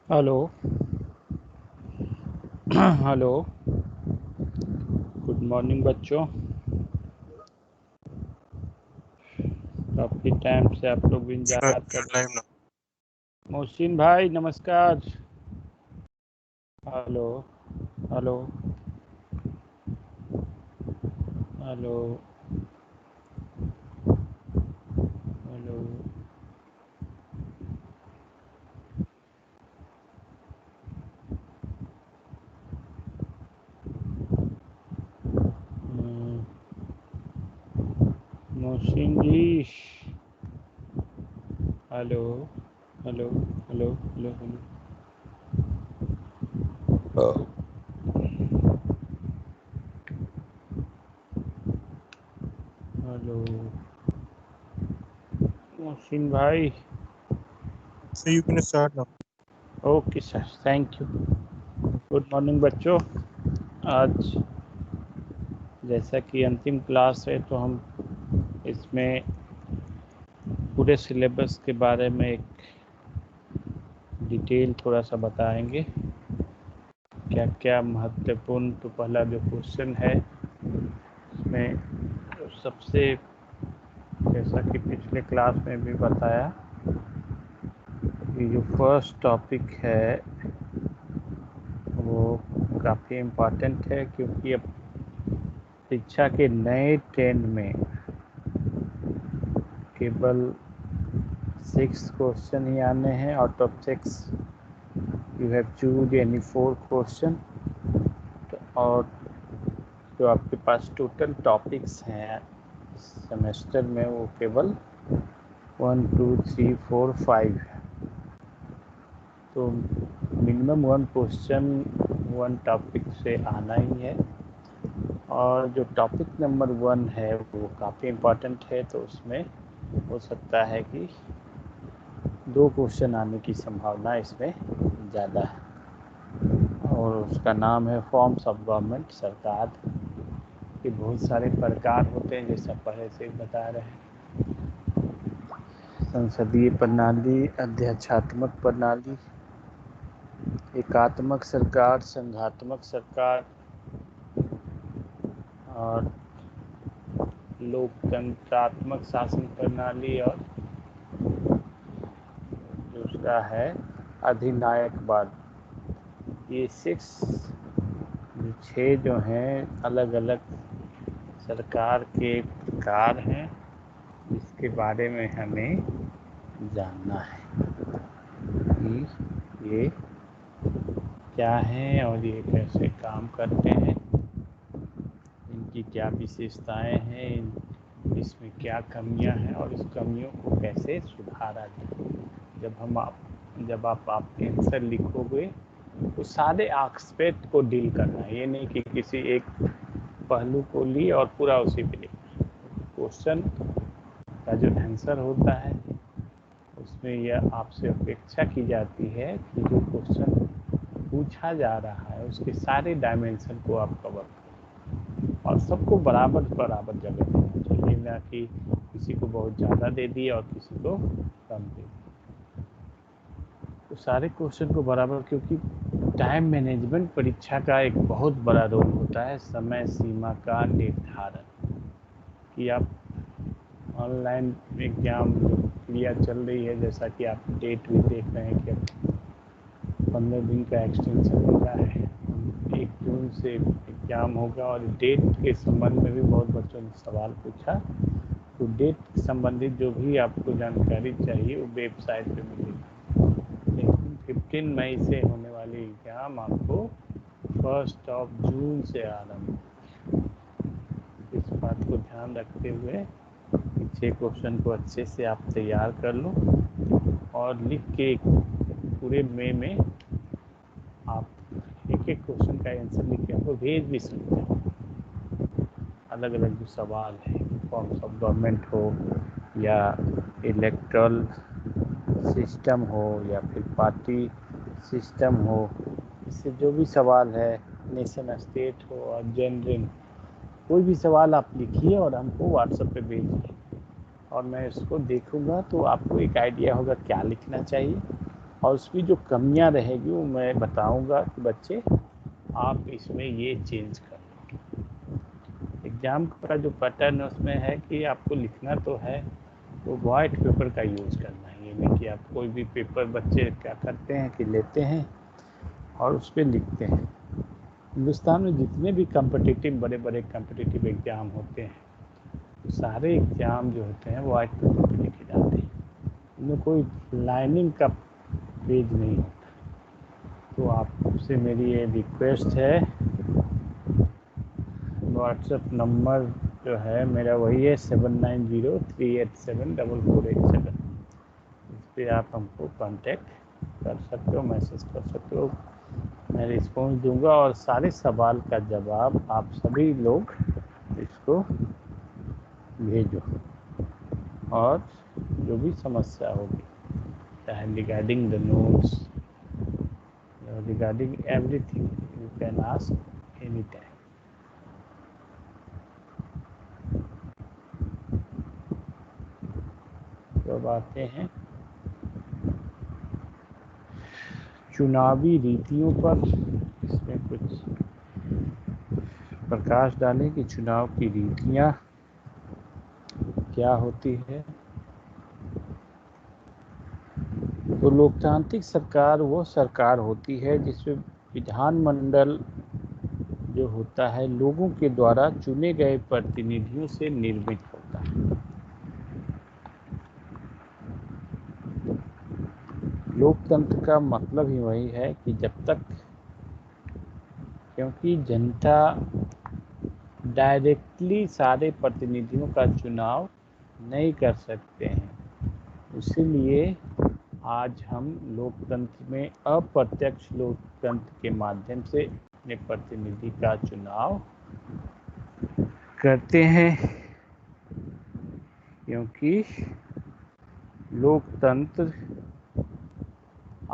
Hello. Hello. Good morning बच्चों। काफ़ी time से आप लोग इंतजार कर। मोहसिन भाई नमस्कार। Hello. Hello. Hello. Hello. Mohsin ji. Hello. Hello. Hello. Hello. Hello. Hello. Mohsin भाई। So you can start now. Okay sir, thank you. Good morning बच्चों। आज जैसा कि अंतिम क्लास है तो हम इसमें पूरे सिलेबस के बारे में एक डिटेल थोड़ा सा बताएंगे। क्या क्या महत्वपूर्ण, तो पहला जो क्वेश्चन है इसमें सबसे, जैसा कि पिछले क्लास में भी बताया कि जो फर्स्ट टॉपिक है वो काफ़ी इम्पॉर्टेंट है, क्योंकि अब शिक्षा के नए ट्रेंड में केवल 6 क्वेश्चन ही आने हैं। Out of 6 you have choose any 4 question. और जो आपके पास टोटल टॉपिक्स हैं सेमेस्टर में वो केवल 1 2 3 4 5 है। तो मिनिमम 1 क्वेश्चन 1 टॉपिक से आना ही है। और जो टॉपिक नंबर 1 है वो काफ़ी इम्पोर्टेंट है, तो उसमें हो सकता है कि 2 क्वेश्चन आने की संभावना इसमें ज़्यादा है। और उसका नाम है फॉर्म्स ऑफ गवर्नमेंट। सरकार के बहुत सारे प्रकार होते हैं, जैसा पहले से बता रहे हैं। संसदीय प्रणाली, अध्यक्षात्मक प्रणाली, एकात्मक सरकार, संघात्मक सरकार और लोकतंत्रात्मक शासन प्रणाली, और दूसरा है अधिनायकवाद। ये 6 जो हैं अलग अलग सरकार के प्रकार हैं, इसके बारे में हमें जानना है कि ये क्या हैं और ये कैसे काम करते हैं, इनकी क्या विशेषताएं हैं, इसमें क्या कमियां हैं और इस कमियों को कैसे सुधारा जाए। जब आप आंसर लिखोगे तो सारे एस्पेक्ट को डील करना है। ये नहीं कि किसी एक पहलू को ली और पूरा उसी पे लिखना। क्वेश्चन का जो आंसर होता है उसमें यह आपसे अपेक्षा की जाती है कि जो क्वेश्चन पूछा जा रहा है उसके सारे डायमेंशन को आप कवर करें और सबको बराबर बराबर जगह देना चाहिए, ना कि किसी को बहुत ज़्यादा दे दिया और किसी को कम दे दिया। तो सारे क्वेश्चन को बराबर, क्योंकि टाइम मैनेजमेंट परीक्षा का एक बहुत बड़ा रोल होता है, समय सीमा का निर्धारण। कि आप ऑनलाइन एग्ज़ाम जो क्रिया चल रही है, जैसा कि आप डेट भी देख रहे हैं कि अब 15 दिन का एक्सटेंशन मिला है। 1 जून से एग्ज़ाम होगा और डेट के संबंध में भी बहुत बच्चों ने सवाल पूछा। तो डेट संबंधित जो भी आपको जानकारी चाहिए वो वेबसाइट पे मिलेगी। लेकिन 15 मई से होने वाली एग्ज़ाम आपको 1 जून से आरम्भ। इस बात को ध्यान रखते हुए 6 क्वेश्चन को अच्छे से आप तैयार कर लो और लिख के पूरे मई में आप एक एक क्वेश्चन का आंसर लिख के आपको भेज भी सकते हैं। अलग अलग जो सवाल है, फॉर्म्स ऑफ गवर्नमेंट हो या इलेक्ट्रल सिस्टम हो या फिर पार्टी सिस्टम हो, इससे जो भी सवाल है, नेशन स्टेट हो और जनरल, कोई भी सवाल आप लिखिए और हमको व्हाट्सएप पे भेजिए और मैं इसको देखूंगा तो आपको एक आइडिया होगा क्या लिखना चाहिए और उसकी जो कमियां रहेगी वो मैं बताऊंगा कि बच्चे आप इसमें ये चेंज कर लो। एग्ज़ाम का जो पैटर्न है उसमें है कि आपको लिखना तो है, तो वाइट पेपर का यूज़ करना है। ये नहीं कि आप कोई भी पेपर, बच्चे क्या करते हैं कि लेते हैं और उस पर लिखते हैं। हिंदुस्तान में जितने भी कॉम्पिटिटिव, बड़े बड़े कॉम्पिटिटिव एग्ज़ाम होते हैं, तो सारे एग्ज़ाम जो होते हैं वाइट पेपर पे लिखे जाते हैं, उनमें कोई लाइनिंग का पेज नहीं होता। तो आपसे मेरी ये रिक्वेस्ट है, व्हाट्सएप नंबर जो है मेरा वही है 7903874487। इस पर आप हमको कांटेक्ट कर सकते हो, मैसेज कर सकते हो, मैं रिस्पॉन्स दूंगा और सारे सवाल का जवाब आप सभी लोग इसको भेजो। और जो भी समस्या होगी, चाहे regarding the notes, regarding everything, you can ask any time. तो अब आते हैं चुनावी रीतियों पर। इसमें कुछ प्रकाश डालें कि चुनाव की रीतियाँ क्या होती है। तो लोकतांत्रिक सरकार वो सरकार होती है जिसमें विधानमंडल जो होता है लोगों के द्वारा चुने गए प्रतिनिधियों से निर्मित होता है। लोकतंत्र का मतलब ही वही है कि जब तक, क्योंकि जनता डायरेक्टली सारे प्रतिनिधियों का चुनाव नहीं कर सकते हैं, इसीलिए आज हम लोकतंत्र में अप्रत्यक्ष लोकतंत्र के माध्यम से अपने प्रतिनिधि का चुनाव करते हैं। क्योंकि लोकतंत्र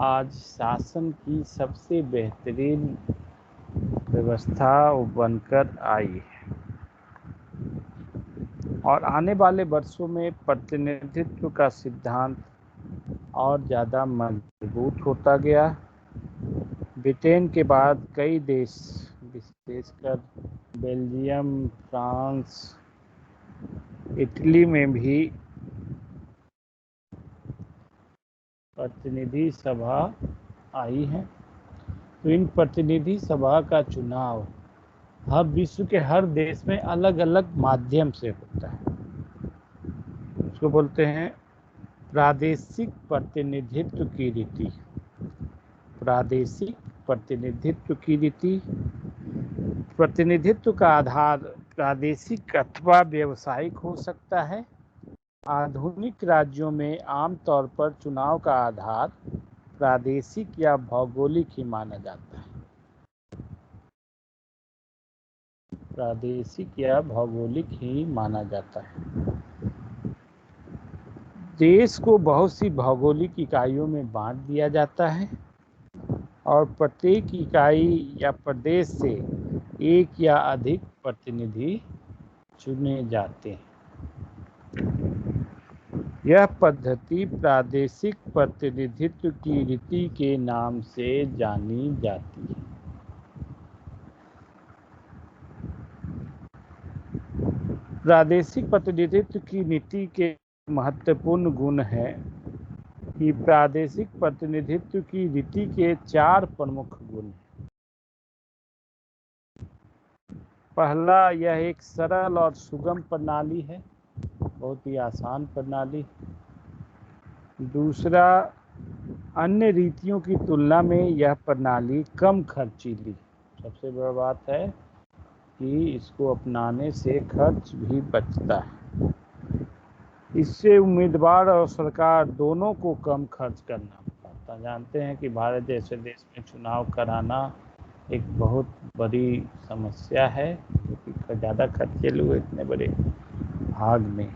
आज शासन की सबसे बेहतरीन व्यवस्था बनकर आई है और आने वाले वर्षों में प्रतिनिधित्व का सिद्धांत और ज़्यादा मजबूत होता गया। ब्रिटेन के बाद कई देश, विशेषकर बेल्जियम, फ्रांस, इटली में भी प्रतिनिधि सभा आई है। तो इन प्रतिनिधि सभा का चुनाव हर विश्व के हर देश में अलग अलग माध्यम से होता है। उसको बोलते हैं प्रादेशिक प्रतिनिधित्व की रीति। प्रादेशिक प्रतिनिधित्व की रीति, प्रतिनिधित्व का आधार प्रादेशिक अथवा व्यावसायिक हो सकता है। आधुनिक राज्यों में आमतौर पर चुनाव का आधार प्रादेशिक या भौगोलिक ही माना जाता है। प्रादेशिक या भौगोलिक ही माना जाता है। देश को बहुत सी भौगोलिक इकाइयों में बांट दिया जाता है और प्रत्येक इकाई या प्रदेश से एक या अधिक प्रतिनिधि चुने जाते हैं। यह पद्धति प्रादेशिक प्रतिनिधित्व की रीति के नाम से जानी जाती है। प्रादेशिक प्रतिनिधित्व की नीति के महत्वपूर्ण गुण है कि प्रादेशिक प्रतिनिधित्व की रीति के 4 प्रमुख गुण हैं। पहला, यह एक सरल और सुगम प्रणाली है, बहुत ही आसान प्रणाली। दूसरा, अन्य रीतियों की तुलना में यह प्रणाली कम खर्चीली। सबसे बड़ी बात है कि इसको अपनाने से खर्च भी बचता है। इससे उम्मीदवार और सरकार दोनों को कम खर्च करना पड़ता है। जानते हैं कि भारत जैसे देश में चुनाव कराना एक बहुत बड़ी समस्या है, क्योंकि ज़्यादा खर्चेलू हुए इतने बड़े भाग में।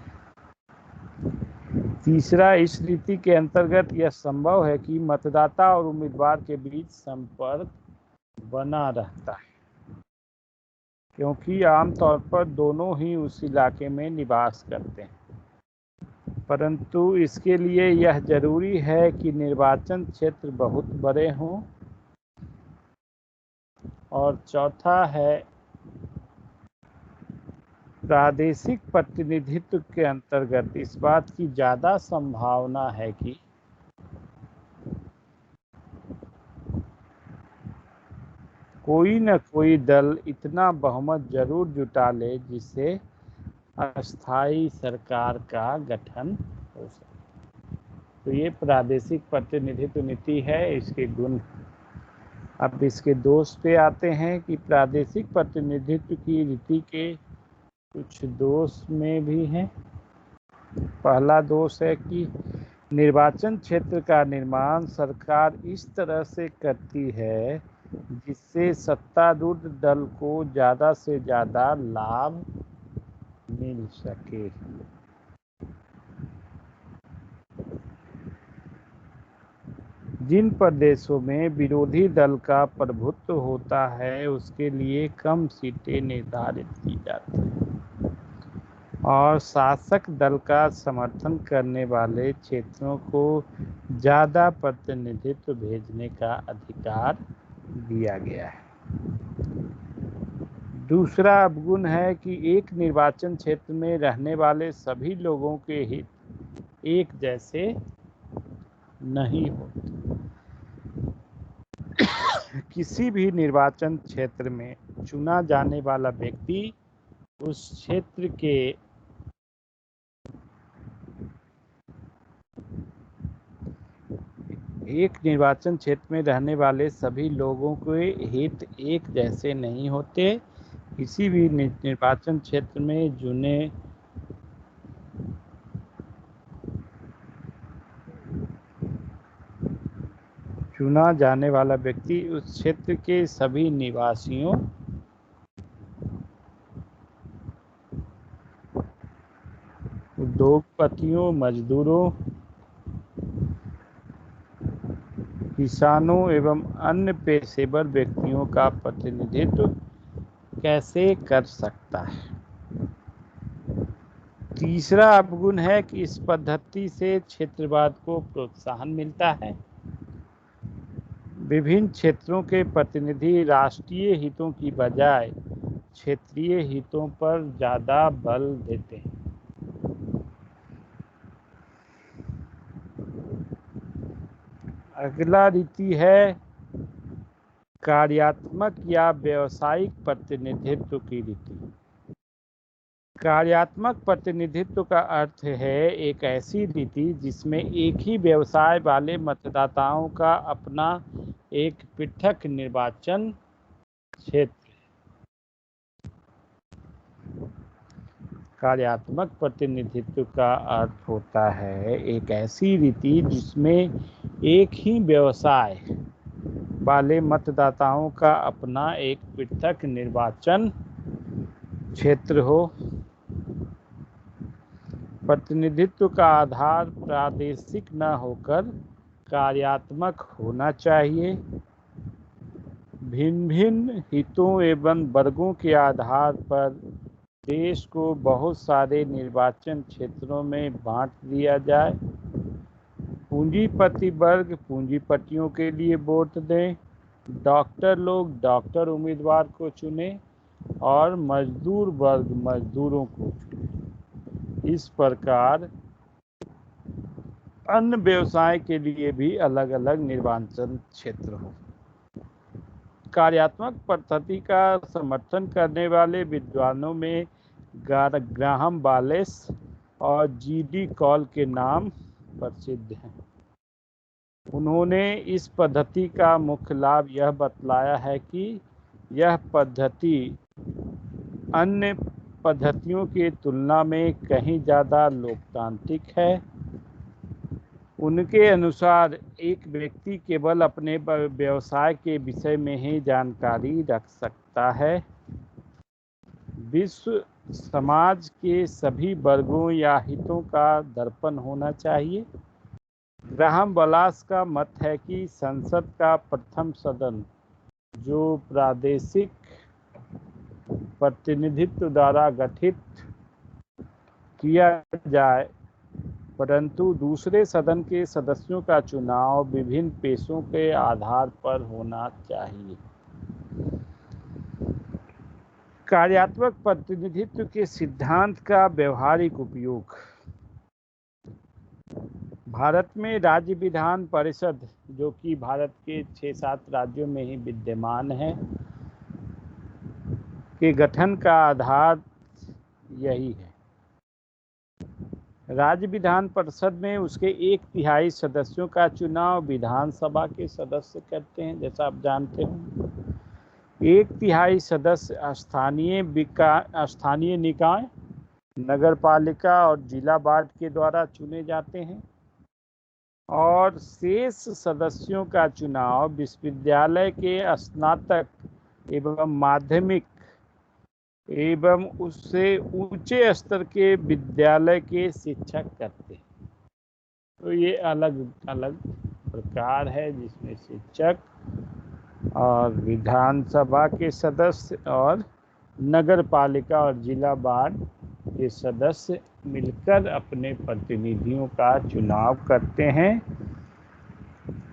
तीसरा, इस रीति के अंतर्गत यह संभव है कि मतदाता और उम्मीदवार के बीच संपर्क बना रहता है, क्योंकि आमतौर पर दोनों ही उस इलाके में निवास करते हैं। परंतु इसके लिए यह जरूरी है कि निर्वाचन क्षेत्र बहुत बड़े हों। और चौथा है प्रादेशिक प्रतिनिधित्व के अंतर्गत इस बात की ज़्यादा संभावना है कि कोई न कोई दल इतना बहुमत जरूर जुटा ले जिससे अस्थायी सरकार का गठन हो सके। तो ये प्रादेशिक प्रतिनिधित्व नीति है, इसके गुण। अब इसके दोष पे आते हैं कि प्रादेशिक प्रतिनिधित्व की रीति के कुछ दोष में भी हैं। पहला दोष है कि निर्वाचन क्षेत्र का निर्माण सरकार इस तरह से करती है जिससे सत्तारूढ़ दल को ज़्यादा से ज़्यादा लाभ मिल सके। जिन प्रदेशों में विरोधी दल का प्रभुत्व होता है उसके लिए कम सीटें निर्धारित की जाती हैं और शासक दल का समर्थन करने वाले क्षेत्रों को ज़्यादा प्रतिनिधित्व भेजने का अधिकार दिया गया है। दूसरा अवगुण है कि एक निर्वाचन क्षेत्र में रहने वाले सभी लोगों के हित एक जैसे नहीं होते। किसी भी निर्वाचन क्षेत्र में चुना जाने वाला व्यक्ति उस क्षेत्र के एक निर्वाचन क्षेत्र में रहने वाले सभी लोगों के हित एक जैसे नहीं होते। किसी भी निर्वाचन क्षेत्र में चुना जाने वाला व्यक्ति उस क्षेत्र के सभी निवासियों उद्योगपतियों, मजदूरों, किसानों एवं अन्य पेशेवर व्यक्तियों का प्रतिनिधित्व कैसे कर सकता है। तीसरा अवगुण है कि इस पद्धति से क्षेत्रवाद को प्रोत्साहन मिलता है। विभिन्न क्षेत्रों के प्रतिनिधि राष्ट्रीय हितों की बजाय क्षेत्रीय हितों पर ज़्यादा बल देते हैं। अगला रीति है कार्यात्मक या व्यावसायिक प्रतिनिधित्व की रीति। कार्यात्मक प्रतिनिधित्व का अर्थ है एक ऐसी रीति जिसमें एक ही व्यवसाय वाले मतदाताओं का अपना एक पृथक निर्वाचन क्षेत्र। कार्यात्मक प्रतिनिधित्व का अर्थ होता है एक ऐसी रीति जिसमें एक ही व्यवसाय वाले मतदाताओं का अपना एक पृथक निर्वाचन क्षेत्र हो। प्रतिनिधित्व का आधार प्रादेशिक न होकर कार्यात्मक होना चाहिए। भिन्न भिन्न हितों एवं वर्गों के आधार पर देश को बहुत सारे निर्वाचन क्षेत्रों में बांट दिया जाए। पूंजीपति वर्ग पूंजीपतियों के लिए वोट दें, डॉक्टर लोग डॉक्टर उम्मीदवार को चुनें और मजदूर वर्ग मजदूरों को चुनें। इस प्रकार अन्य व्यवसाय के लिए भी अलग अलग निर्वाचन क्षेत्र हो। कार्यात्मक पद्धति का समर्थन करने वाले विद्वानों में ग्राहम वालेस और जी.डी. कॉल के नाम प्रसिद्ध हैं। उन्होंने इस पद्धति का मुख्य लाभ यह बतलाया है कि यह पद्धति अन्य पद्धतियों की तुलना में कहीं ज़्यादा लोकतांत्रिक है। उनके अनुसार एक व्यक्ति केवल अपने व्यवसाय के विषय में ही जानकारी रख सकता है। विश्व समाज के सभी वर्गों या हितों का दर्पण होना चाहिए। ग्राहम वालेस का मत है कि संसद का प्रथम सदन जो प्रादेशिक प्रतिनिधित्व द्वारा गठित किया जाए परंतु दूसरे सदन के सदस्यों का चुनाव विभिन्न पेशों के आधार पर होना चाहिए। कार्यात्मक प्रतिनिधित्व के सिद्धांत का व्यवहारिक उपयोग। भारत में राज्य विधान परिषद, जो कि भारत के 6-7 राज्यों में ही विद्यमान है, के गठन का आधार यही है। राज्य विधान परिषद में उसके 1/3 सदस्यों का चुनाव विधानसभा के सदस्य करते हैं, जैसा आप जानते हो। 1/3 सदस्य स्थानीय निकाय, नगरपालिका और जिला वार्ड के द्वारा चुने जाते हैं, और शेष सदस्यों का चुनाव विश्वविद्यालय के स्नातक एवं माध्यमिक एवं उससे ऊंचे स्तर के विद्यालय के शिक्षक करते हैं। तो ये अलग अलग प्रकार है, जिसमें शिक्षक और विधानसभा के सदस्य और नगर पालिका और जिला वार्ड के सदस्य मिलकर अपने प्रतिनिधियों का चुनाव करते हैं,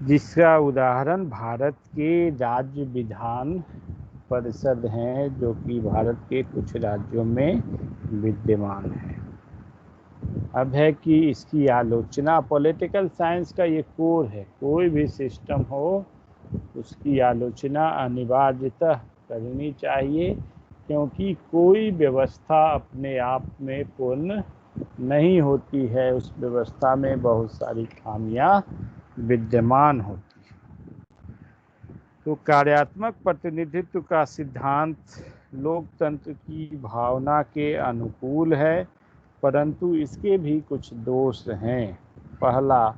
जिसका उदाहरण भारत के राज्य विधान परिषद हैं, जो कि भारत के कुछ राज्यों में विद्यमान है। अब है कि इसकी आलोचना, पॉलिटिकल साइंस का ये कोर है। कोई भी सिस्टम हो, उसकी आलोचना अनिवार्यतः करनी चाहिए, क्योंकि कोई व्यवस्था अपने आप में पूर्ण नहीं होती है। उस व्यवस्था में बहुत सारी खामियां विद्यमान होती है। तो कार्यात्मक प्रतिनिधित्व का सिद्धांत लोकतंत्र की भावना के अनुकूल है, परंतु इसके भी कुछ दोष हैं। पहला,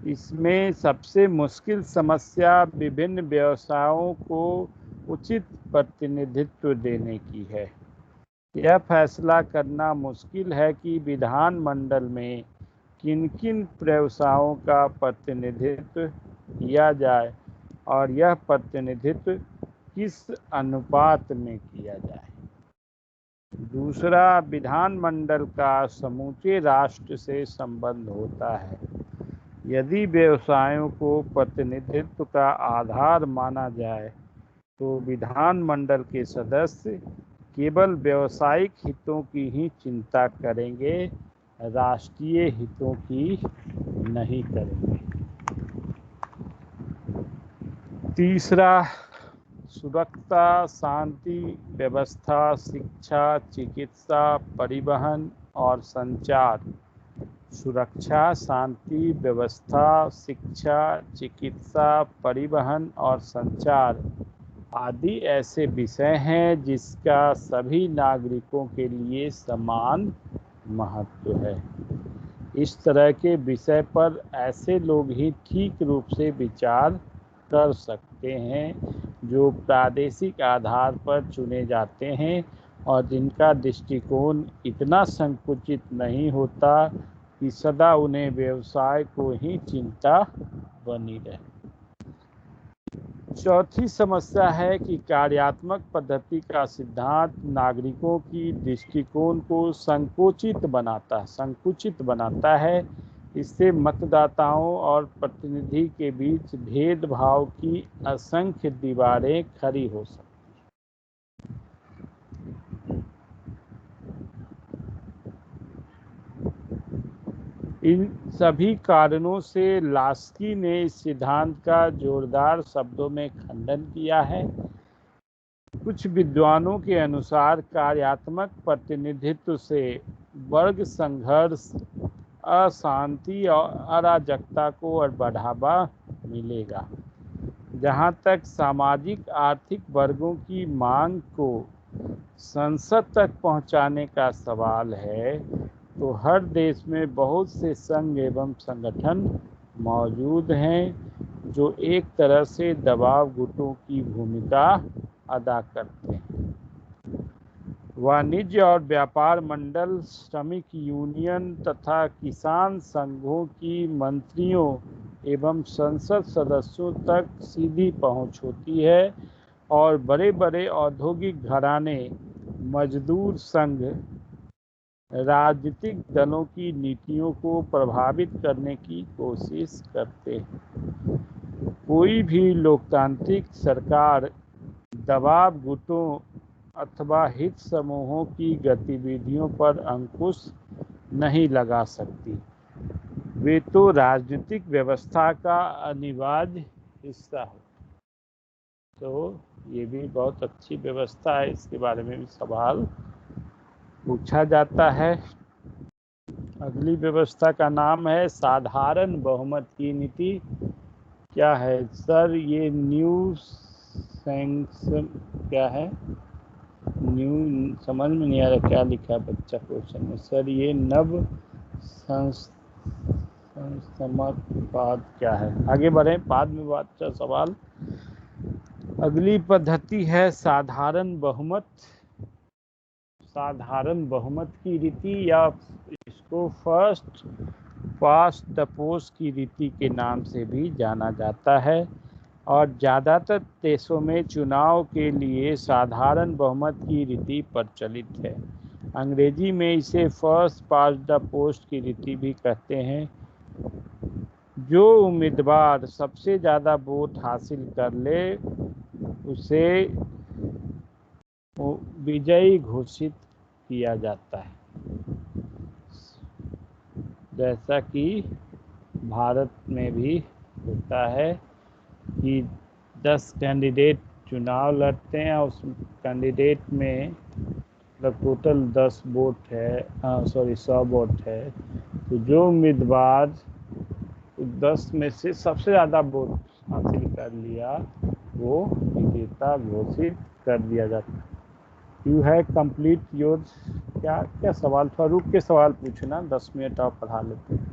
इसमें सबसे मुश्किल समस्या विभिन्न व्यवसायों को उचित प्रतिनिधित्व देने की है। यह फैसला करना मुश्किल है कि विधानमंडल में किन किन व्यवसायों का प्रतिनिधित्व किया जाए और यह प्रतिनिधित्व किस अनुपात में किया जाए। दूसरा, विधानमंडल का समूचे राष्ट्र से संबंध होता है। यदि व्यवसायों को प्रतिनिधित्व का आधार माना जाए, तो विधानमंडल के सदस्य केवल व्यावसायिक हितों की ही चिंता करेंगे, राष्ट्रीय हितों की नहीं करेंगे। तीसरा, सुरक्षा, शांति व्यवस्था, शिक्षा, चिकित्सा, परिवहन और संचार। सुरक्षा, शांति व्यवस्था, शिक्षा, चिकित्सा, परिवहन और संचार आदि ऐसे विषय हैं जिसका सभी नागरिकों के लिए समान महत्व है। इस तरह के विषय पर ऐसे लोग ही ठीक रूप से विचार कर सकते हैं जो प्रादेशिक आधार पर चुने जाते हैं और जिनका दृष्टिकोण इतना संकुचित नहीं होता कि सदा उन्हें व्यवसाय को ही चिंता बनी रहे। चौथी समस्या है कि कार्यात्मक पद्धति का सिद्धांत नागरिकों की दृष्टिकोण को संकुचित बनाता है। इससे मतदाताओं और प्रतिनिधि के बीच भेदभाव की असंख्य दीवारें खड़ी हो सकती हैं। इन सभी कारणों से लास्की ने इस सिद्धांत का जोरदार शब्दों में खंडन किया है। कुछ विद्वानों के अनुसार कार्यात्मक प्रतिनिधित्व से वर्ग संघर्ष, अशांति और अराजकता को और बढ़ावा मिलेगा। जहां तक सामाजिक आर्थिक वर्गों की मांग को संसद तक पहुंचाने का सवाल है, तो हर देश में बहुत से संघ एवं संगठन मौजूद हैं जो एक तरह से दबाव गुटों की भूमिका अदा करते हैं। वाणिज्य और व्यापार मंडल, श्रमिक यूनियन तथा किसान संघों की मंत्रियों एवं संसद सदस्यों तक सीधी पहुंच होती है और बड़े बड़े औद्योगिक घराने, मजदूर संघ, राजनीतिक दलों की नीतियों को प्रभावित करने की कोशिश करते हैं। कोई भी लोकतांत्रिक सरकार दबाव गुटों अथवा हित समूहों की गतिविधियों पर अंकुश नहीं लगा सकती। वे तो राजनीतिक व्यवस्था का अनिवार्य हिस्सा हो। तो ये भी बहुत अच्छी व्यवस्था है, इसके बारे में भी सवाल पूछा जाता है। अगली व्यवस्था का नाम है साधारण बहुमत की नीति। क्या है सर ये? न्यू सैंक्शन क्या है? न्यू समझ में नहीं आ रहा क्या लिखा है बच्चा क्वेश्चन में। सर ये नव संसमतवाद क्या है? आगे बढ़े, बाद में बच्चा सवाल। अगली पद्धति है साधारण बहुमत। साधारण बहुमत की रीति या इसको फर्स्ट पास्ट द पोस्ट की रीति के नाम से भी जाना जाता है और ज़्यादातर देशों में चुनाव के लिए साधारण बहुमत की रीति प्रचलित है। अंग्रेजी में इसे फर्स्ट पास्ट द पोस्ट की रीति भी कहते हैं। जो उम्मीदवार सबसे ज़्यादा वोट हासिल कर ले उसे विजयी घोषित किया जाता है। जैसा कि भारत में भी होता है कि 10 कैंडिडेट चुनाव लड़ते हैं और उस कैंडिडेट में मतलब टोटल 10 वोट है, 100 वोट है, तो जो उम्मीदवार 10 में से सबसे ज़्यादा वोट हासिल कर लिया वो विजेता घोषित कर दिया जाता है। यू है कंप्लीट योर क्या सवाल था? रुक के सवाल पूछना, 10 मिनट और पढ़ा लेते हैं।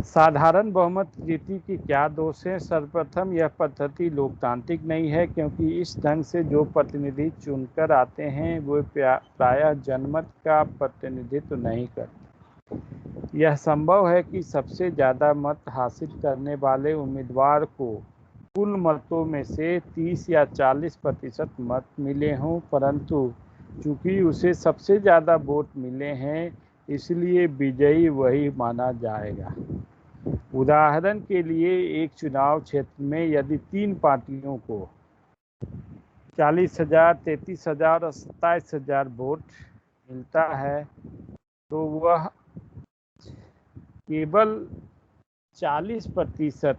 साधारण बहुमत रीति की क्या दोष है? सर्वप्रथम यह पद्धति लोकतांत्रिक नहीं है क्योंकि इस ढंग से जो प्रतिनिधि चुनकर आते हैं वो प्रायः जनमत का प्रतिनिधित्व नहीं करते। यह संभव है कि सबसे ज़्यादा मत हासिल करने वाले उम्मीदवार को कुल मतों में से 30 या 40% मत मिले हों, परंतु चूंकि उसे सबसे ज़्यादा वोट मिले हैं इसलिए विजयी वही माना जाएगा। उदाहरण के लिए एक चुनाव क्षेत्र में यदि 3 पार्टियों को 40,000, 33,000 और 27,000 वोट मिलता है तो वह केवल 40%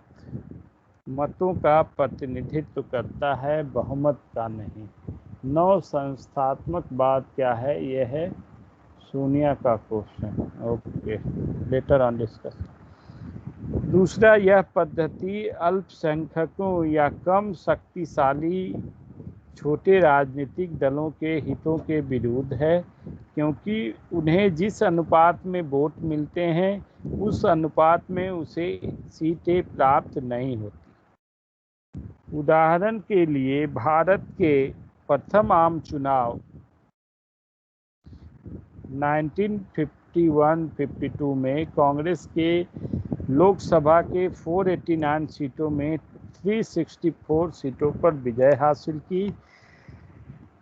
मतों का प्रतिनिधित्व करता है, बहुमत का नहीं। नौ संस्थात्मकवाद क्या है? यह है सोनिया का question. Okay, later on discuss. दूसरा, यह पद्धति अल्पसंख्यकों या कम शक्तिशाली छोटे राजनीतिक दलों के हितों के विरुद्ध है क्योंकि उन्हें जिस अनुपात में वोट मिलते हैं उस अनुपात में उसे सीटें प्राप्त नहीं होती। उदाहरण के लिए भारत के प्रथम आम चुनाव 1951-52 में कांग्रेस के लोकसभा के 489 सीटों में 364 सीटों पर विजय हासिल की।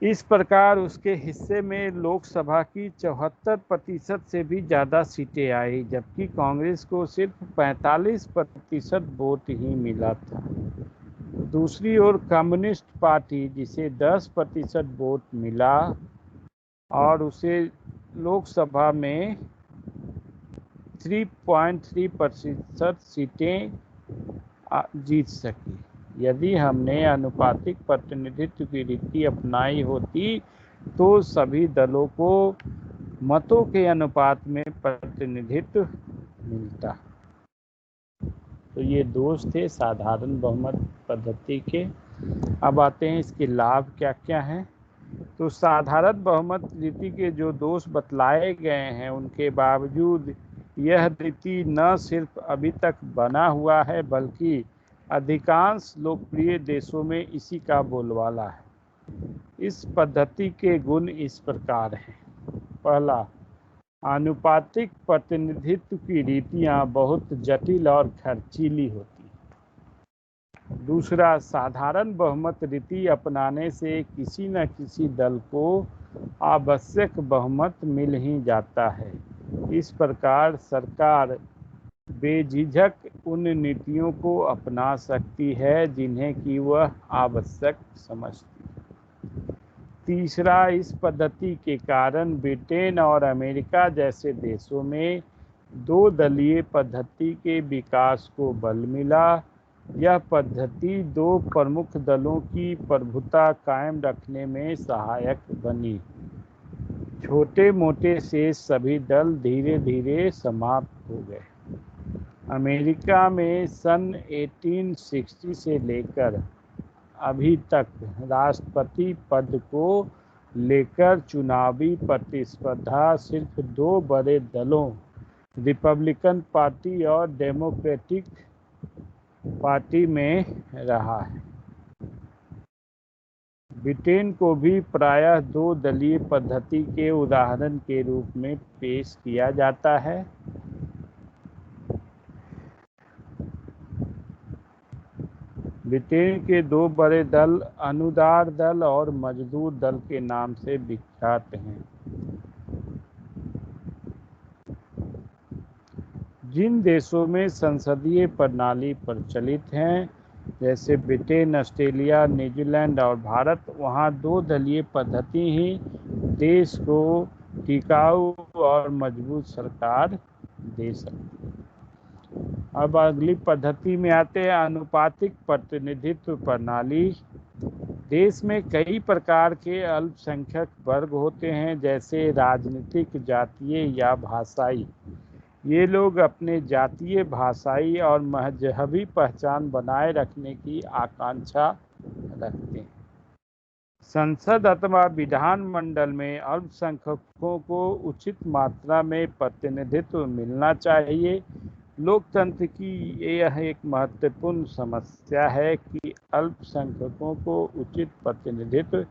इस प्रकार उसके हिस्से में लोकसभा की 74% से भी ज़्यादा सीटें आई, जबकि कांग्रेस को सिर्फ 45% वोट ही मिला था। दूसरी ओर कम्युनिस्ट पार्टी, जिसे 10% वोट मिला और उसे लोकसभा में 3.3% सीटें जीत सकी। यदि हमने अनुपातिक प्रतिनिधित्व की रीति अपनाई होती तो सभी दलों को मतों के अनुपात में प्रतिनिधित्व मिलता। तो ये दोष थे साधारण बहुमत पद्धति के। अब आते हैं इसके लाभ क्या क्या हैं। तो साधारण बहुमत रीति के जो दोष बतलाए गए हैं उनके बावजूद यह रीति न सिर्फ अभी तक बना हुआ है बल्कि अधिकांश लोकप्रिय देशों में इसी का बोलबाला है। इस पद्धति के गुण इस प्रकार हैं। पहला, आनुपातिक प्रतिनिधित्व की रीतियां बहुत जटिल और खर्चीली होती हैं। दूसरा, साधारण बहुमत रीति अपनाने से किसी न किसी दल को आवश्यक बहुमत मिल ही जाता है। इस प्रकार सरकार बेझिझक उन नीतियों को अपना सकती है जिन्हें कि वह आवश्यक समझती है। तीसरा, इस पद्धति के कारण ब्रिटेन और अमेरिका जैसे देशों में दो दलीय पद्धति के विकास को बल मिला। यह पद्धति दो प्रमुख दलों की प्रभुता कायम रखने में सहायक बनी। छोटे मोटे शेष सभी दल धीरे धीरे समाप्त हो गए। अमेरिका में सन 1860 से लेकर अभी तक राष्ट्रपति पद को लेकर चुनावी प्रतिस्पर्धा सिर्फ दो बड़े दलों, रिपब्लिकन पार्टी और डेमोक्रेटिक पार्टी में रहा है। ब्रिटेन को भी प्रायः दो दलीय पद्धति के उदाहरण के रूप में पेश किया जाता है। ब्रिटेन के दो बड़े दल अनुदार दल और मजदूर दल के नाम से विख्यात हैं। जिन देशों में संसदीय प्रणाली प्रचलित हैं, जैसे ब्रिटेन, ऑस्ट्रेलिया, न्यूजीलैंड और भारत, वहां दो दलीय पद्धति ही देश को टिकाऊ और मजबूत सरकार दे सकती है। अब अगली पद्धति में आते हैं, अनुपातिक प्रतिनिधित्व प्रणाली। देश में कई प्रकार के अल्पसंख्यक वर्ग होते हैं, जैसे राजनीतिक, जातीय या भाषाई। ये लोग अपने जातीय, भाषाई और मजहबी पहचान बनाए रखने की आकांक्षा रखते हैं। संसद अथवा विधानमंडल में अल्पसंख्यकों को उचित मात्रा में प्रतिनिधित्व मिलना चाहिए। लोकतंत्र की यह एक महत्वपूर्ण समस्या है कि अल्पसंख्यकों को उचित प्रतिनिधित्व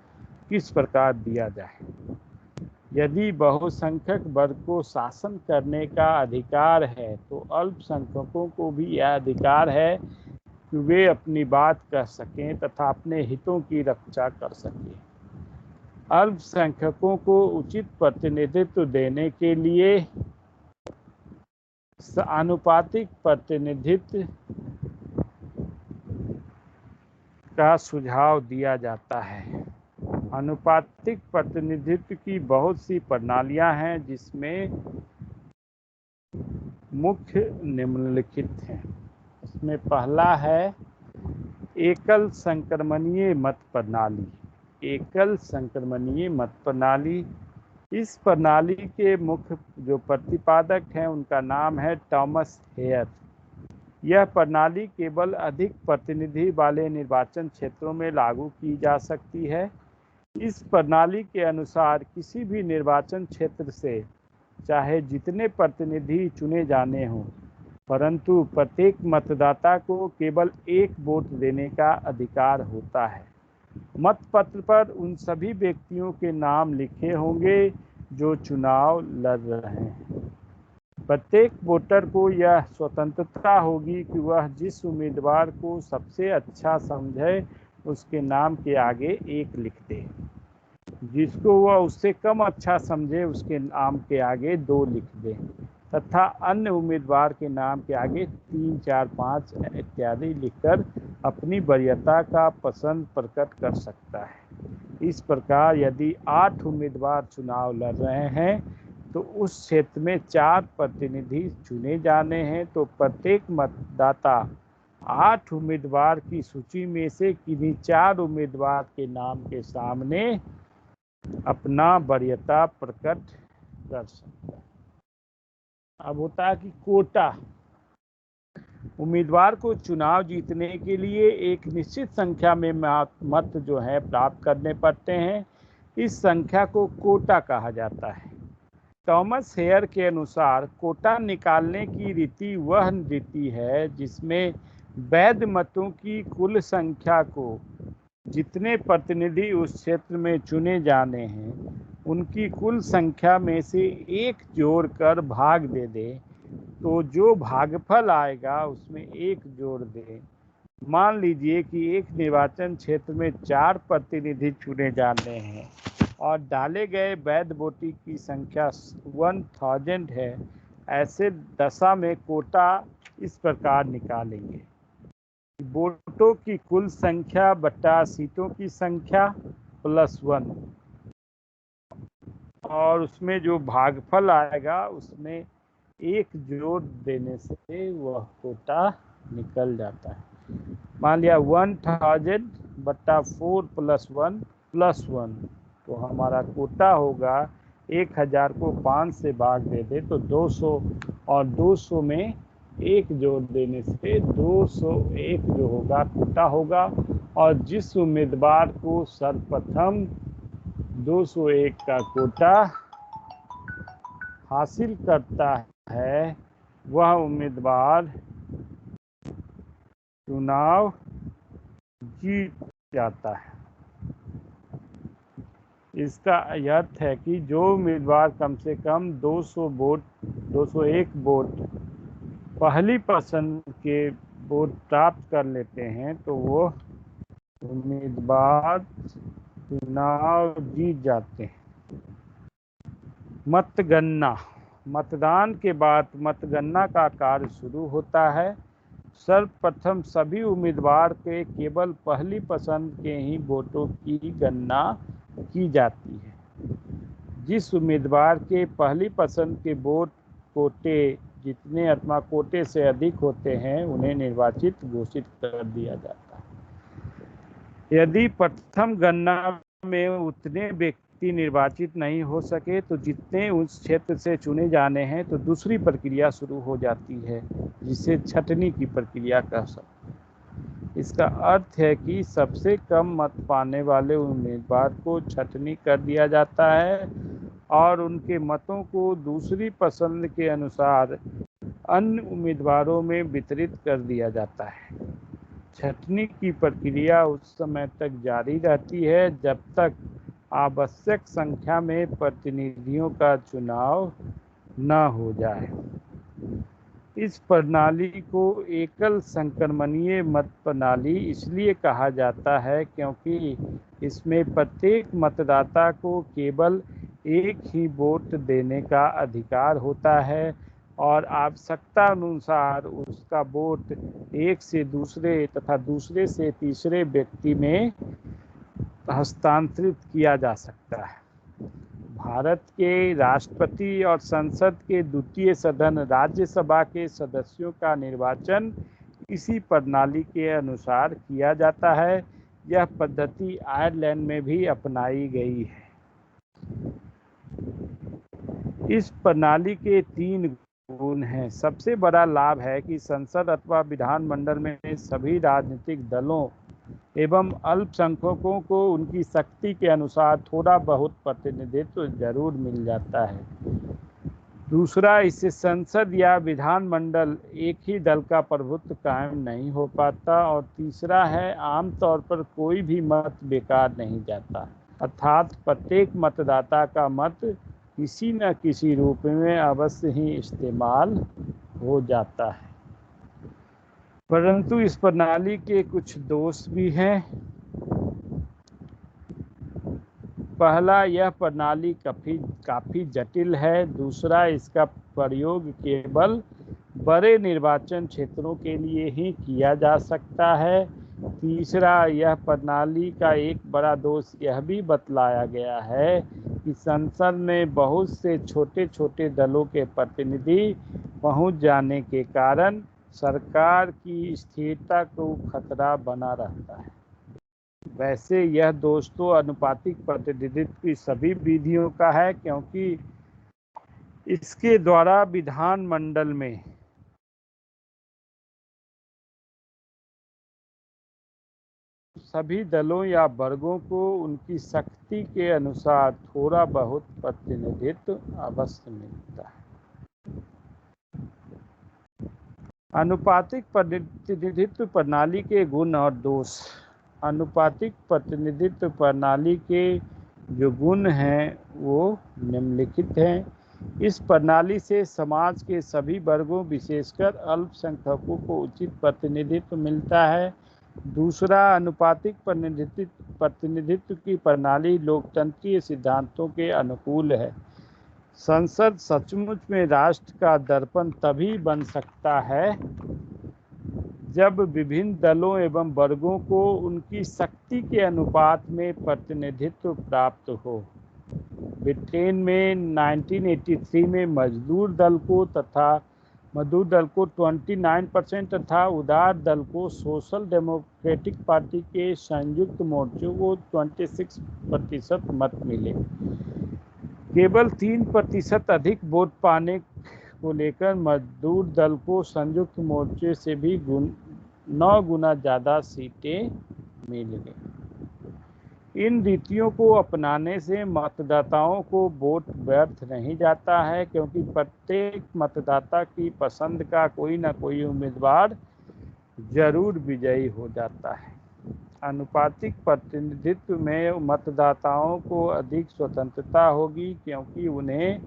किस प्रकार दिया जाए। यदि बहुसंख्यक वर्ग को शासन करने का अधिकार है, तो अल्पसंख्यकों को भी यह अधिकार है कि वे अपनी बात कह सकें तथा अपने हितों की रक्षा कर सकें। अल्पसंख्यकों को उचित प्रतिनिधित्व देने के लिए आनुपातिक प्रतिनिधित्व का सुझाव दिया जाता है। आनुपातिक प्रतिनिधित्व की बहुत सी प्रणालियां हैं, जिसमें मुख्य निम्नलिखित हैं। इसमें पहला है एकल संक्रमणीय मत प्रणाली। एकल संक्रमणीय मत प्रणाली, इस प्रणाली के मुख्य जो प्रतिपादक हैं उनका नाम है थॉमस हेयर। यह प्रणाली केवल अधिक प्रतिनिधि वाले निर्वाचन क्षेत्रों में लागू की जा सकती है। इस प्रणाली के अनुसार किसी भी निर्वाचन क्षेत्र से चाहे जितने प्रतिनिधि चुने जाने हों, परंतु प्रत्येक मतदाता को केवल एक वोट देने का अधिकार होता है। मतपत्र पर उन सभी व्यक्तियों के नाम लिखे होंगे जो चुनाव लड़ रहे हैं। प्रत्येक वोटर को यह स्वतंत्रता होगी कि वह जिस उम्मीदवार को सबसे अच्छा समझे उसके नाम के आगे एक लिख दे, जिसको वह उससे कम अच्छा समझे उसके नाम के आगे 2 लिख दे, तथा अन्य उम्मीदवार के नाम के आगे 3, 4, 5 इत्यादि लिखकर अपनी वरीयता का पसंद प्रकट कर सकता है। इस प्रकार यदि 8 उम्मीदवार चुनाव लड़ रहे हैं तो उस क्षेत्र में 4 प्रतिनिधि चुने जाने हैं, तो प्रत्येक मतदाता 8 उम्मीदवार की सूची में से किन्हीं 4 उम्मीदवार के नाम के सामने अपना वरीयता प्रकट कर सकता है। अब होता है कि कोटा। उम्मीदवार को चुनाव जीतने के लिए एक निश्चित संख्या में मत जो है प्राप्त करने पड़ते हैं। इस संख्या को कोटा कहा जाता है। थॉमस हेयर के अनुसार कोटा निकालने की रीति वह रीति है जिसमें वैध मतों की कुल संख्या को जितने प्रतिनिधि उस क्षेत्र में चुने जाने हैं उनकी कुल संख्या में से 1 जोड़कर भाग दे दे, तो जो भागफल आएगा उसमें 1 जोड़ दे। मान लीजिए कि एक निर्वाचन क्षेत्र में 4 प्रतिनिधि चुने जाने हैं और डाले गए वैध वोटों की संख्या 1000 है, ऐसे दशा में कोटा इस प्रकार निकालेंगे। वोटों की कुल संख्या बटा सीटों की संख्या प्लस 1, और उसमें जो भागफल आएगा उसमें 1 जोड़ देने से वह कोटा निकल जाता है। मान लिया 1000 बटा 4 + 1 + 1, तो हमारा कोटा होगा 1000 को 5 से भाग दे दे तो 200, और 200 में 1 जोड़ देने से 201 जो होगा कोटा होगा। और जिस उम्मीदवार को सर्वप्रथम 201 का कोटा हासिल करता है वह उम्मीदवार चुनाव जीत जाता है। इसका अर्थ है कि जो उम्मीदवार कम से कम 201 वोट पहली पसंद के वोट प्राप्त कर लेते हैं तो वो उम्मीदवार चुनाव जीत जाते हैं। मतगणना। मतदान के बाद मतगणना का कार्य शुरू होता है। सर्वप्रथम सभी उम्मीदवार के केवल पहली पसंद के ही वोटों की गणना की जाती है। जिस उम्मीदवार के पहली पसंद के वोट कोटे जितने अथवा कोटे से अधिक होते हैं उन्हें निर्वाचित घोषित कर दिया जाता है। यदि प्रथम गणना में उतने व्यक्ति निर्वाचित नहीं हो सके तो जितने उस क्षेत्र से चुने जाने हैं तो दूसरी प्रक्रिया शुरू हो जाती है, जिसे छटनी की प्रक्रिया कह सकते हैं। इसका अर्थ है कि सबसे कम मत पाने वाले उम्मीदवार को छटनी कर दिया जाता है और उनके मतों को दूसरी पसंद के अनुसार अन्य उम्मीदवारों में वितरित कर दिया जाता है। छटनी की प्रक्रिया उस समय तक जारी रहती है जब तक आवश्यक संख्या में प्रतिनिधियों का चुनाव न हो जाए। इस प्रणाली को एकल संक्रमणीय मत प्रणाली इसलिए कहा जाता है क्योंकि इसमें प्रत्येक मतदाता को केवल एक ही वोट देने का अधिकार होता है और आवश्यकता अनुसार उसका वोट एक से दूसरे तथा दूसरे से तीसरे व्यक्ति में हस्तांतरित किया जा सकता है। भारत के राष्ट्रपति और संसद के द्वितीय सदन राज्यसभा के सदस्यों का निर्वाचन इसी प्रणाली के अनुसार किया जाता है। यह पद्धति आयरलैंड में भी अपनाई गई है। इस प्रणाली के 3 गुण हैं। सबसे बड़ा लाभ है कि संसद अथवा विधानमंडल में सभी राजनीतिक दलों एवं अल्पसंख्यकों को उनकी शक्ति के अनुसार थोड़ा बहुत प्रतिनिधित्व जरूर मिल जाता है। दूसरा, इससे संसद या विधानमंडल एक ही दल का प्रभुत्व कायम नहीं हो पाता। और तीसरा है, आमतौर पर कोई भी मत बेकार नहीं जाता, अर्थात प्रत्येक मतदाता का मत किसी न किसी रूप में अवश्य ही इस्तेमाल हो जाता है। परंतु इस प्रणाली के कुछ दोष भी हैं। पहला, यह प्रणाली काफ़ी जटिल है। दूसरा, इसका प्रयोग केवल बड़े निर्वाचन क्षेत्रों के लिए ही किया जा सकता है। तीसरा, यह प्रणाली का एक बड़ा दोष यह भी बतलाया गया है कि संसद में बहुत से छोटे छोटे दलों के प्रतिनिधि पहुंच जाने के कारण सरकार की स्थिरता को खतरा बना रहता है। वैसे यह दोष तो अनुपातिक प्रतिनिधित्व की सभी विधियों का है, क्योंकि इसके द्वारा विधानमंडल में सभी दलों या वर्गों को उनकी शक्ति के अनुसार थोड़ा बहुत प्रतिनिधित्व अवश्य मिलता है। अनुपातिक प्रतिनिधित्व प्रणाली के गुण और दोष। अनुपातिक प्रतिनिधित्व प्रणाली के जो गुण हैं वो निम्नलिखित हैं। इस प्रणाली से समाज के सभी वर्गों विशेषकर अल्पसंख्यकों को उचित प्रतिनिधित्व मिलता है। दूसरा, अनुपातिक प्रतिनिधित्व की प्रणाली लोकतंत्रीय सिद्धांतों के अनुकूल है। संसद सचमुच में राष्ट्र का दर्पण तभी बन सकता है जब विभिन्न दलों एवं वर्गों को उनकी शक्ति के अनुपात में प्रतिनिधित्व प्राप्त हो। ब्रिटेन में 1983 में मजदूर दल को 29% तथा उदार दल को सोशल डेमोक्रेटिक पार्टी के संयुक्त मोर्चों को 26% मत मिले। केवल 3% अधिक वोट पाने को लेकर मजदूर दल को संयुक्त मोर्चे से भी 9 गुना ज़्यादा सीटें मिल गई। इन रीतियों को अपनाने से मतदाताओं को वोट व्यर्थ नहीं जाता है, क्योंकि प्रत्येक मतदाता की पसंद का कोई न कोई उम्मीदवार जरूर विजयी हो जाता है। अनुपातिक प्रतिनिधित्व में मतदाताओं को अधिक स्वतंत्रता होगी, क्योंकि उन्हें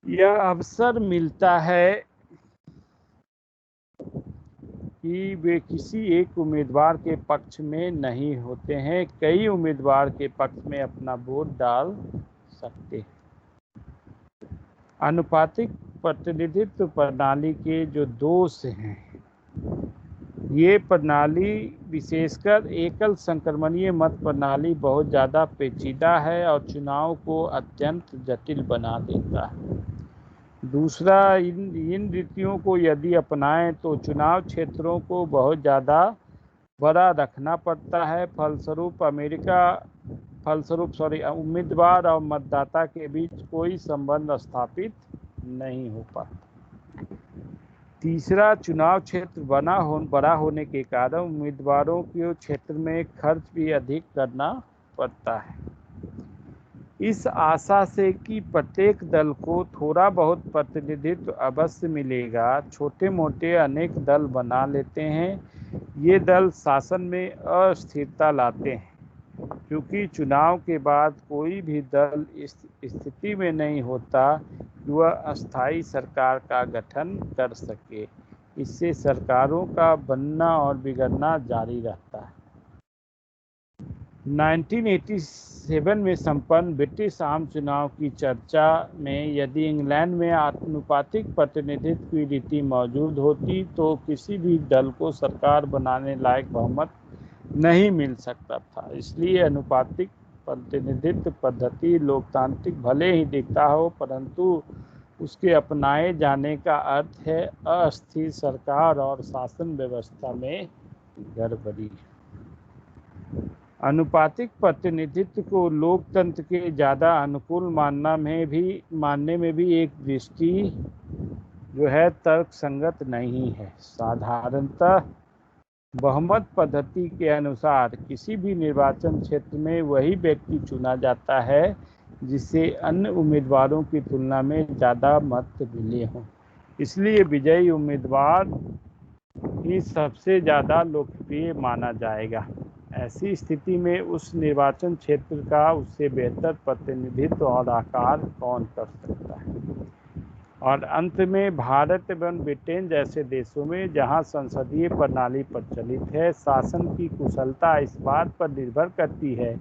यह अवसर मिलता है कि वे किसी एक उम्मीदवार के पक्ष में नहीं होते हैं, कई उम्मीदवार के पक्ष में अपना वोट डाल सकते हैं। अनुपातिक प्रतिनिधित्व प्रणाली के जो दोष हैं, ये प्रणाली विशेषकर एकल संक्रमणीय मत प्रणाली बहुत ज़्यादा पेचीदा है और चुनाव को अत्यंत जटिल बना देता है। दूसरा, इन रीतियों को यदि अपनाएं तो चुनाव क्षेत्रों को बहुत ज़्यादा बड़ा रखना पड़ता है। फलस्वरूप उम्मीदवार और मतदाता के बीच कोई संबंध स्थापित नहीं हो पाता। तीसरा, चुनाव क्षेत्र बड़ा होने के कारण उम्मीदवारों को क्षेत्र में खर्च भी अधिक करना पड़ता है। इस आशा से कि प्रत्येक दल को थोड़ा बहुत प्रतिनिधित्व अवश्य मिलेगा, छोटे मोटे अनेक दल बना लेते हैं। ये दल शासन में अस्थिरता लाते हैं, क्योंकि चुनाव के बाद कोई भी दल इस स्थिति में नहीं होता कि वह अस्थायी सरकार का गठन कर सके। इससे सरकारों का बनना और बिगड़ना जारी रहता है। 1987 में संपन्न ब्रिटिश आम चुनाव की चर्चा में यदि इंग्लैंड में अनुपातिक प्रतिनिधित्व की रीति मौजूद होती तो किसी भी दल को सरकार बनाने लायक बहुमत नहीं मिल सकता था। इसलिए अनुपातिक प्रतिनिधित्व पद्धति लोकतांत्रिक भले ही दिखता हो, परंतु उसके अपनाए जाने का अर्थ है अस्थिर सरकार और शासन व्यवस्था में गड़बड़ी। अनुपातिक प्रतिनिधित्व को लोकतंत्र के ज़्यादा अनुकूल मानने में भी एक दृष्टि जो है तर्कसंगत नहीं है। साधारणतः बहुमत पद्धति के अनुसार किसी भी निर्वाचन क्षेत्र में वही व्यक्ति चुना जाता है जिसे अन्य उम्मीदवारों की तुलना में ज़्यादा मत मिले हों। इसलिए विजयी उम्मीदवार ही सबसे ज़्यादा लोकप्रिय माना जाएगा। ऐसी स्थिति में उस निर्वाचन क्षेत्र का उससे बेहतर प्रतिनिधित्व और आकार कौन कर सकता है। और अंत में भारत एवं ब्रिटेन जैसे देशों में जहां संसदीय प्रणाली प्रचलित है, शासन की कुशलता इस बात पर निर्भर करती है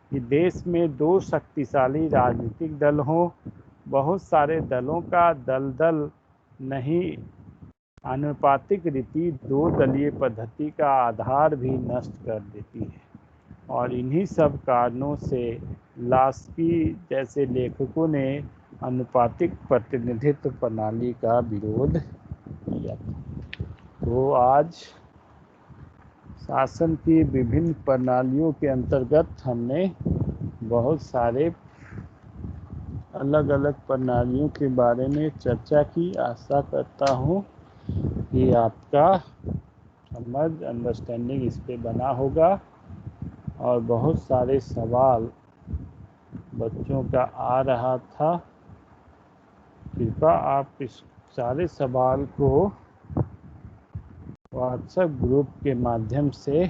कि देश में दो शक्तिशाली राजनीतिक दल हों। बहुत सारे दलों का दलदल नहीं, आनुपातिक रीति दो दलीय पद्धति का आधार भी नष्ट कर देती है। और इन्हीं सब कारणों से लास्की जैसे लेखकों ने अनुपातिक प्रतिनिधित्व प्रणाली का विरोध किया। तो आज शासन की विभिन्न प्रणालियों के अंतर्गत हमने बहुत सारे अलग अलग प्रणालियों के बारे में चर्चा की। आशा करता हूँ कि आपका समझ अंडरस्टैंडिंग इस पे बना होगा। और बहुत सारे सवाल बच्चों का आ रहा था, कृपया आप इस सारे सवाल को व्हाट्सएप ग्रुप के माध्यम से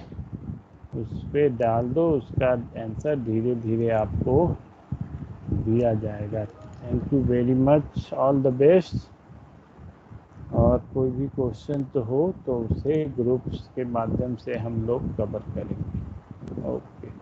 उस पर डाल दो, उसका आंसर धीरे धीरे आपको दिया जाएगा। Thank you very much, all the best. और और कोई भी क्वेश्चन तो हो तो उसे ग्रुप्स के माध्यम से हम लोग कवर करेंगे। ओके।